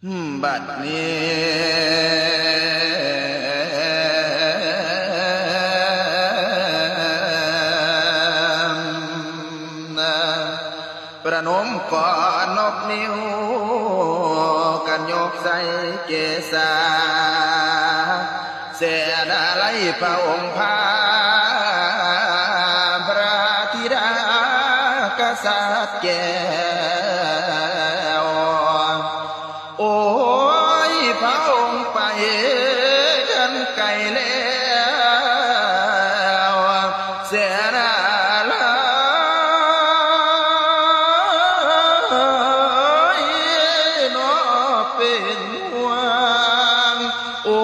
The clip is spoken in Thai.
บัดนี้ประนมก่อนนบนิ้วกันยกใส่เกศาเสนาไลพระองค์พาพระธิดากษัตริย์แก้วโอ้ยพระองค์ไปกันไกลแล้วเสนาไลนอเป็นห่วงโอ้